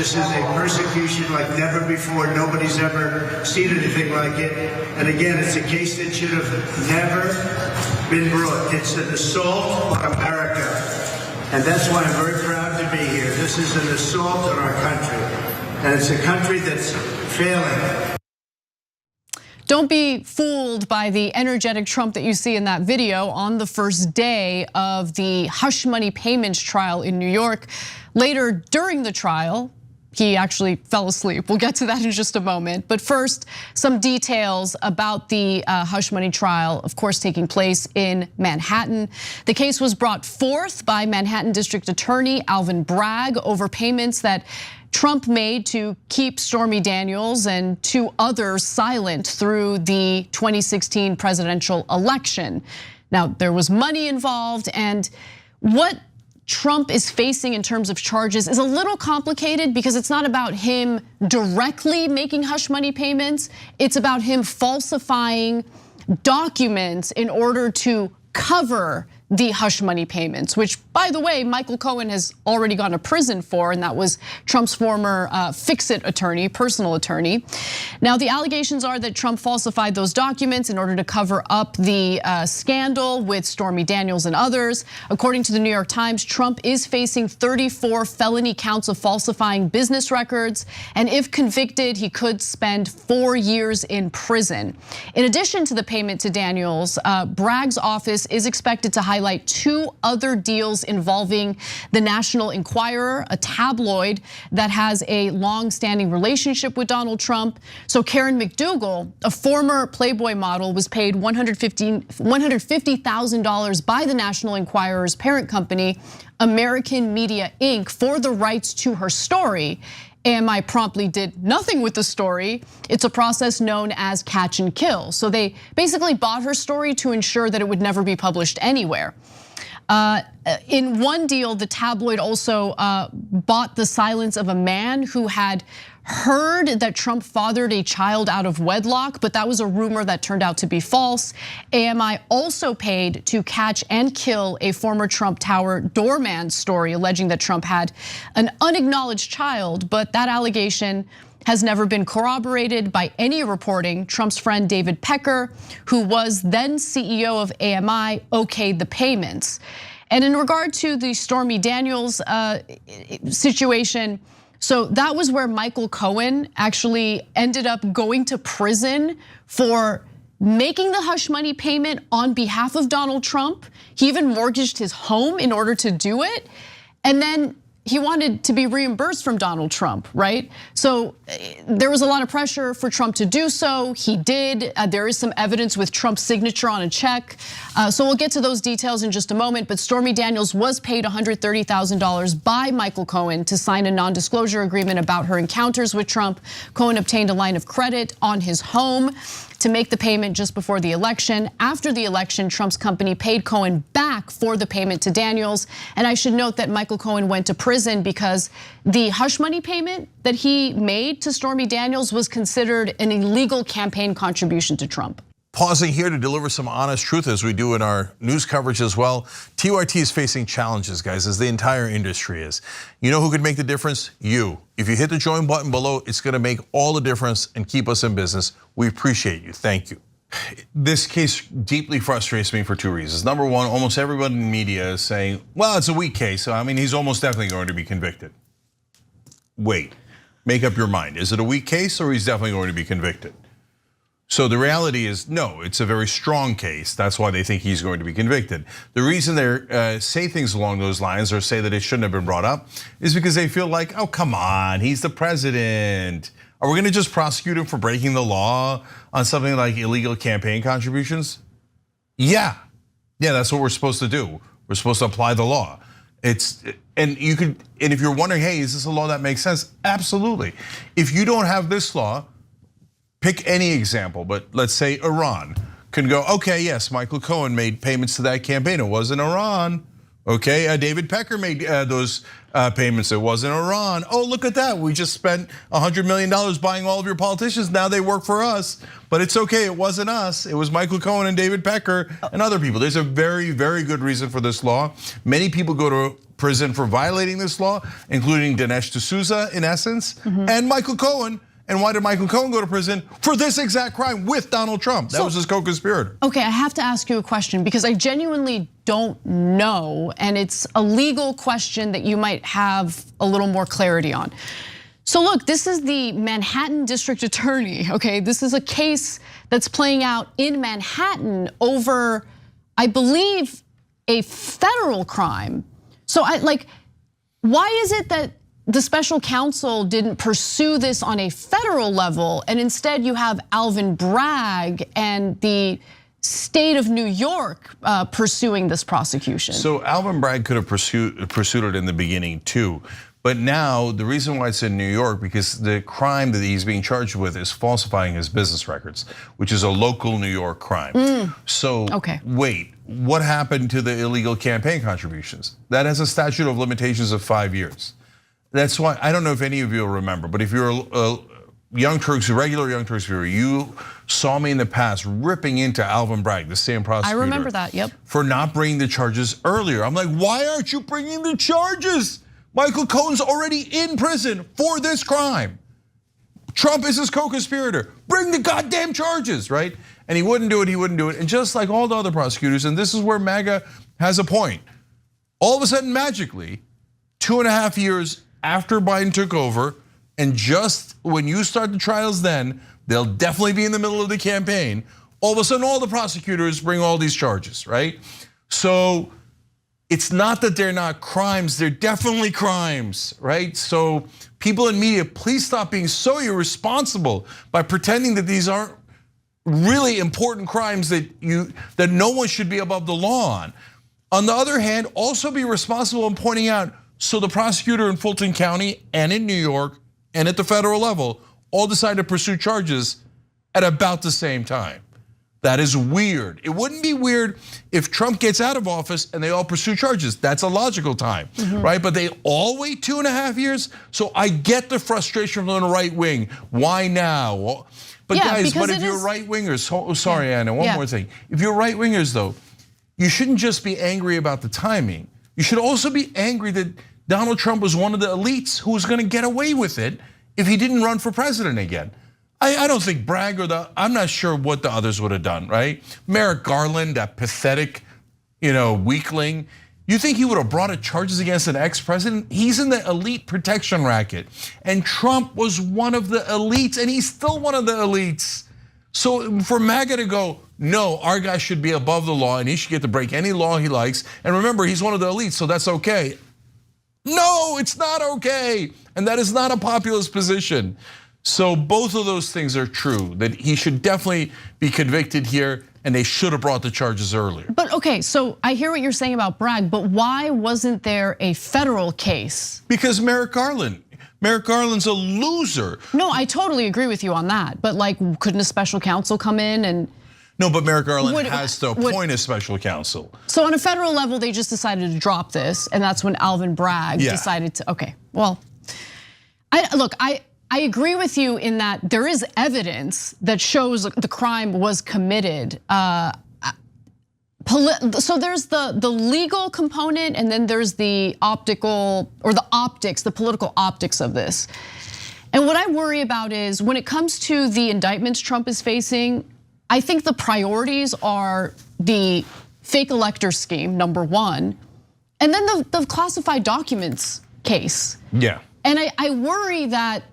This is a persecution like never before. Nobody's ever seen anything like it. And again, it's a case that should have never been brought. It's an assault on America. And that's why I'm very proud to be here. This is an assault on our country. And it's a country that's failing. Don't be fooled by the energetic Trump that you see in that video on the first day of the hush money payments trial in New York. Later during the trial, he actually fell asleep. We'll get to that in just a moment. But first, some details about the hush money trial, of course, taking place in Manhattan. The case was brought forth by Manhattan District Attorney Alvin Bragg over payments that Trump made to keep Stormy Daniels and two others silent through the 2016 presidential election. Now, there was money involved, and what Trump is facing in terms of charges is a little complicated because it's not about him directly making hush money payments. It's about him falsifying documents in order to cover the hush money payments, which, by the way, Michael Cohen has already gone to prison for, and that was Trump's former fix-it attorney, personal attorney. Now, the allegations are that Trump falsified those documents in order to cover up the scandal with Stormy Daniels and others. According to the New York Times, Trump is facing 34 felony counts of falsifying business records, and if convicted, he could spend 4 years in prison. In addition to the payment to Daniels, Bragg's office is expected to highlight two other deals involving the National Enquirer, a tabloid that has a long-standing relationship with Donald Trump. So Karen McDougal, a former Playboy model, was paid $150,000 by the National Enquirer's parent company, American Media Inc., for the rights to her story. AMI promptly did nothing with the story. It's a process known as catch and kill. So they basically bought her story to ensure that it would never be published anywhere. In one deal, the tabloid also bought the silence of a man who had heard that Trump fathered a child out of wedlock, but that was a rumor that turned out to be false. AMI also paid to catch and kill a former Trump Tower doorman story, alleging that Trump had an unacknowledged child, but that allegation has never been corroborated by any reporting. Trump's friend David Pecker, who was then CEO of AMI, okayed the payments. And in regard to the Stormy Daniels situation, so that was where Michael Cohen actually ended up going to prison for making the hush money payment on behalf of Donald Trump. He even mortgaged his home in order to do it. And then he wanted to be reimbursed from Donald Trump, right? So there was a lot of pressure for Trump to do so. He did. There is some evidence with Trump's signature on a check. So we'll get to those details in just a moment. But Stormy Daniels was paid $130,000 by Michael Cohen to sign a non-disclosure agreement about her encounters with Trump. Cohen obtained a line of credit on his home to make the payment just before the election. After the election, Trump's company paid Cohen back for the payment to Daniels. And I should note that Michael Cohen went to prison because the hush money payment that he made to Stormy Daniels was considered an illegal campaign contribution to Trump. Pausing here to deliver some honest truth as we do in our news coverage as well. TYT is facing challenges, guys, as the entire industry is. You know who could make the difference? You. If you hit the join button below, it's gonna make all the difference and keep us in business. We appreciate you, thank you. This case deeply frustrates me for two reasons. Number one, almost everybody in the media is saying, well, it's a weak case. So I mean, he's almost definitely going to be convicted. Wait, make up your mind. Is it a weak case or he's definitely going to be convicted? So the reality is, no, it's a very strong case. That's why they think he's going to be convicted. The reason they say things along those lines or say that it shouldn't have been brought up is because they feel like, oh, come on, he's the president. Are we gonna just prosecute him for breaking the law on something like illegal campaign contributions? Yeah, that's what we're supposed to do. We're supposed to apply the law. And if you're wondering, hey, is this a law that makes sense? Absolutely. If you don't have this law, pick any example, but let's say Iran can go, okay, yes, Michael Cohen made payments to that campaign. It wasn't Iran, Okay, David Pecker made those payments. It wasn't Iran. Oh, look at that. We just spent $100 million buying all of your politicians. Now they work for us. But it's okay, it wasn't us. It was Michael Cohen and David Pecker and other people. There's a very, very good reason for this law. Many people go to prison for violating this law, including Dinesh D'Souza, in essence, and Michael Cohen. And why did Michael Cohen go to prison? For this exact crime with Donald Trump. That was his co-conspirator. Okay, I have to ask you a question because I genuinely don't know, and it's a legal question that you might have a little more clarity on. So look, this is the Manhattan District Attorney, okay? This is a case that's playing out in Manhattan over, I believe, a federal crime. So why is it that the special counsel didn't pursue this on a federal level, and instead you have Alvin Bragg and the state of New York pursuing this prosecution? So Alvin Bragg could have pursued it in the beginning too. But now the reason why it's in New York, because the crime that he's being charged with is falsifying his business records, which is a local New York crime. So wait, what happened to the illegal campaign contributions? That has a statute of limitations of 5 years. That's why, I don't know if any of you will remember, but if you're a Young Turks, regular Young Turks viewer, you saw me in the past ripping into Alvin Bragg, the same prosecutor. I remember that, yep. For not bringing the charges earlier. I'm like, why aren't you bringing the charges? Michael Cohen's already in prison for this crime. Trump is his co-conspirator. Bring the goddamn charges, right? And he wouldn't do it, And just like all the other prosecutors, and this is where MAGA has a point. All of a sudden, magically, 2.5 years after Biden took over, and just when you start the trials then, they'll definitely be in the middle of the campaign. All of a sudden, all the prosecutors bring all these charges, right? So it's not that they're not crimes, they're definitely crimes, right? So people in media, please stop being so irresponsible by pretending that these aren't really important crimes that no one should be above the law on. On the other hand, also be responsible in pointing out, so the prosecutor in Fulton County and in New York and at the federal level all decided to pursue charges at about the same time. That is weird. It wouldn't be weird if Trump gets out of office and they all pursue charges. That's a logical time, right? But they all wait 2.5 years. So I get the frustration from the right wing. Why now? But guys, but if you're right wingers, sorry, Anna, one more thing. If you're right wingers though, you shouldn't just be angry about the timing. You should also be angry that Donald Trump was one of the elites who was gonna get away with it if he didn't run for president again. I don't think Bragg or I'm not sure what the others would have done, right? Merrick Garland, that pathetic, weakling. You think he would have brought charges against an ex-president? He's in the elite protection racket. And Trump was one of the elites, and he's still one of the elites. So for MAGA to go, no, our guy should be above the law and he should get to break any law he likes. And remember, he's one of the elites, so that's okay. No, it's not okay. And that is not a populist position. So both of those things are true, that he should definitely be convicted here and they should have brought the charges earlier. But okay, so I hear what you're saying about Bragg, but why wasn't there a federal case? Because Merrick Garland's a loser. No, I totally agree with you on that. But couldn't a special counsel come in and? No, but Merrick Garland has to appoint a special counsel. So on a federal level, they just decided to drop this, and that's when Alvin Bragg decided to, okay, well, I agree with you in that there is evidence that shows the crime was committed. So there's the legal component, and then there's the optical, or the optics, the political optics of this. And what I worry about is when it comes to the indictments Trump is facing, I think the priorities are the fake elector scheme, number one, and then the classified documents case. Yeah. And I worry that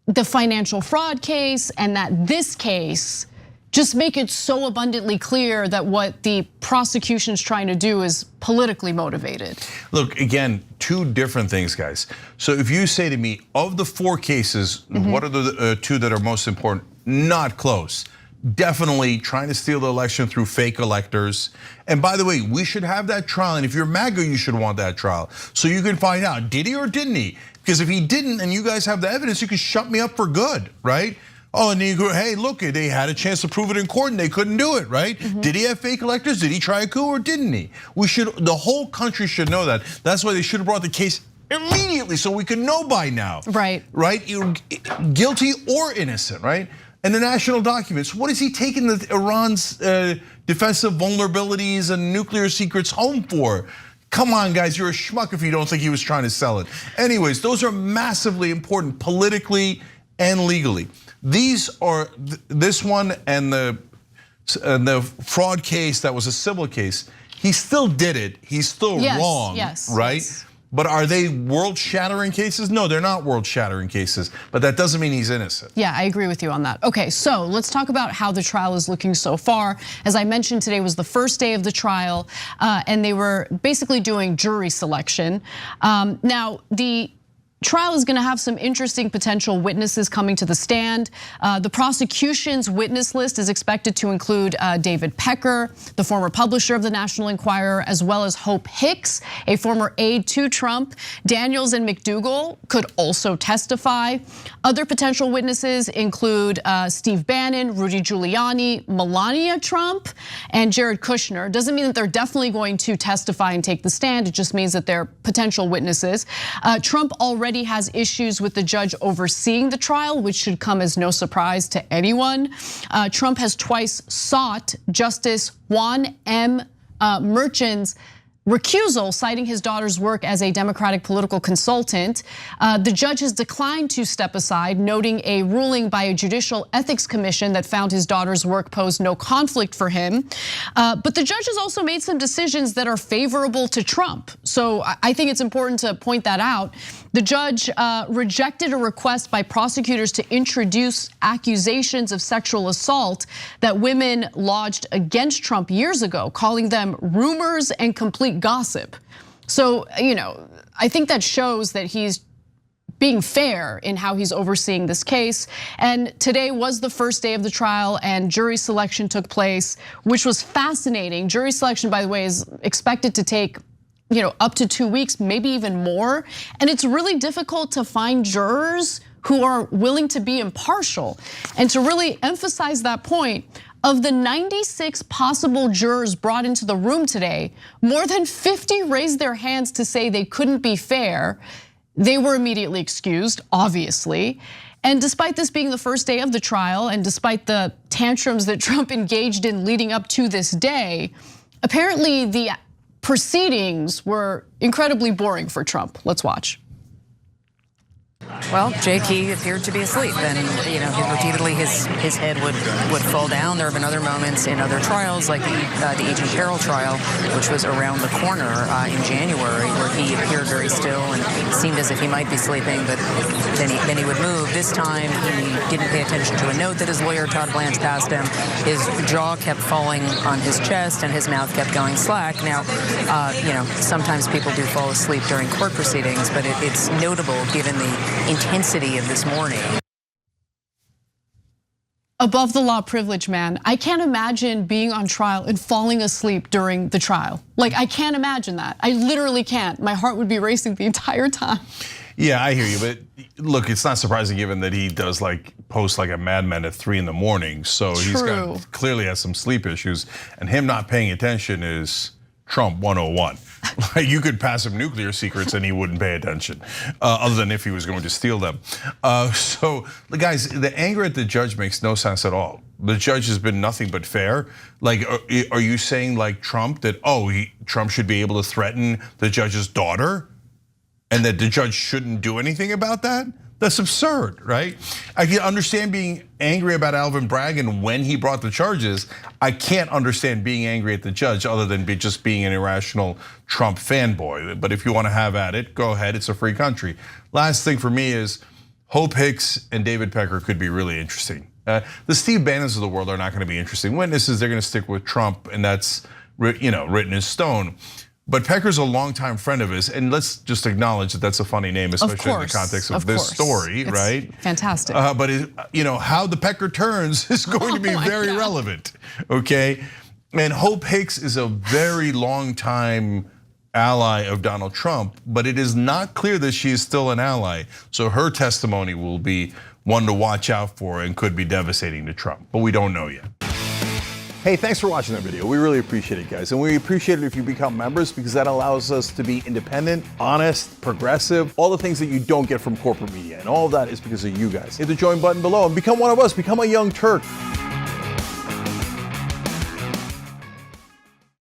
the financial fraud case and that this case just make it so abundantly clear that what the prosecution's trying to do is politically motivated. Look, again, two different things, guys. So if you say to me, of the 4 cases, what are the 2 that are most important? Not close. Definitely trying to steal the election through fake electors. And by the way, we should have that trial. And if you're MAGA, you should want that trial. So you can find out, did he or didn't he? Because if he didn't and you guys have the evidence, you can shut me up for good, right? Oh, and hey, look, they had a chance to prove it in court and they couldn't do it, right? Did he have fake electors? Did he try a coup or didn't he? The whole country should know that. That's why they should have brought the case immediately so we could know by now. Right. Right? You're guilty or innocent, right? And the national documents, what is he taking Iran's defensive vulnerabilities and nuclear secrets home for? Come on, guys, you're a schmuck if you don't think he was trying to sell it. Anyways, those are massively important politically and legally. These are this one and the fraud case that was a civil case. He still did it. He's still wrong, right? Yes. But are they world-shattering cases? No, they're not world-shattering cases, but that doesn't mean he's innocent. Yeah, I agree with you on that. Okay, so let's talk about how the trial is looking so far. As I mentioned, today was the first day of the trial, and they were basically doing jury selection. Now, the trial is gonna have some interesting potential witnesses coming to the stand. The prosecution's witness list is expected to include David Pecker, the former publisher of the National Enquirer, as well as Hope Hicks, a former aide to Trump. Daniels and McDougal could also testify. Other potential witnesses include Steve Bannon, Rudy Giuliani, Melania Trump, and Jared Kushner. Doesn't mean that they're definitely going to testify and take the stand. It just means that they're potential witnesses. Trump already has issues with the judge overseeing the trial, which should come as no surprise to anyone. Trump has twice sought Justice Juan M. Merchan's recusal, citing his daughter's work as a Democratic political consultant. The judge has declined to step aside, noting a ruling by a judicial ethics commission that found his daughter's work posed no conflict for him. But the judge has also made some decisions that are favorable to Trump. So I think it's important to point that out. The judge rejected a request by prosecutors to introduce accusations of sexual assault that women lodged against Trump years ago, calling them rumors and complete gossip. So, I think that shows that he's being fair in how he's overseeing this case. And today was the first day of the trial and jury selection took place, which was fascinating. Jury selection, by the way, is expected to take up to 2 weeks, maybe even more. And it's really difficult to find jurors who are willing to be impartial. And to really emphasize that point, of the 96 possible jurors brought into the room today, more than 50 raised their hands to say they couldn't be fair. They were immediately excused, obviously. And despite this being the first day of the trial, and despite the tantrums that Trump engaged in leading up to this day, apparently the proceedings were incredibly boring for Trump. Let's watch. Well, Jake, he appeared to be asleep, and repeatedly his head would fall down. There have been other moments in other trials, like the Agent Carroll trial, which was around the corner in January, where he appeared very still and seemed as if he might be sleeping, but then he would move. This time, he didn't pay attention to a note that his lawyer Todd Blanche passed him. His jaw kept falling on his chest, and his mouth kept going slack. Now, sometimes people do fall asleep during court proceedings, but it's notable given the intensity of this morning. Above the law privilege, man. I can't imagine being on trial and falling asleep during the trial. Like, I can't imagine that. I literally can't. My heart would be racing the entire time. Yeah, I hear you, but look, it's not surprising given that he does post like a madman at 3 in the morning. So he's clearly has some sleep issues, and him not paying attention is Trump 101. Like, you could pass him nuclear secrets and he wouldn't pay attention, other than if he was going to steal them. So, guys, the anger at the judge makes no sense at all. The judge has been nothing but fair. Like, are you saying like Trump that, Trump should be able to threaten the judge's daughter and that the judge shouldn't do anything about that? That's absurd, right? I can understand being angry about Alvin Bragg and when he brought the charges. I can't understand being angry at the judge other than just being an irrational Trump fanboy. But if you want to have at it, go ahead, it's a free country. Last thing for me is Hope Hicks and David Pecker could be really interesting. The Steve Bannons of the world are not going to be interesting witnesses. They're going to stick with Trump, and that's written in stone. But Pecker's a longtime friend of his, and let's just acknowledge that that's a funny name, especially in the context of this story, right? Fantastic. But how the Pecker turns is going to be very relevant, okay? And Hope Hicks is a very long time ally of Donald Trump, but it is not clear that she is still an ally. So her testimony will be one to watch out for and could be devastating to Trump, but we don't know yet. Hey, thanks for watching that video. We really appreciate it, guys. And we appreciate it if you become members, because that allows us to be independent, honest, progressive, all the things that you don't get from corporate media. And all of that is because of you guys. Hit the join button below and become one of us. Become a young Turk.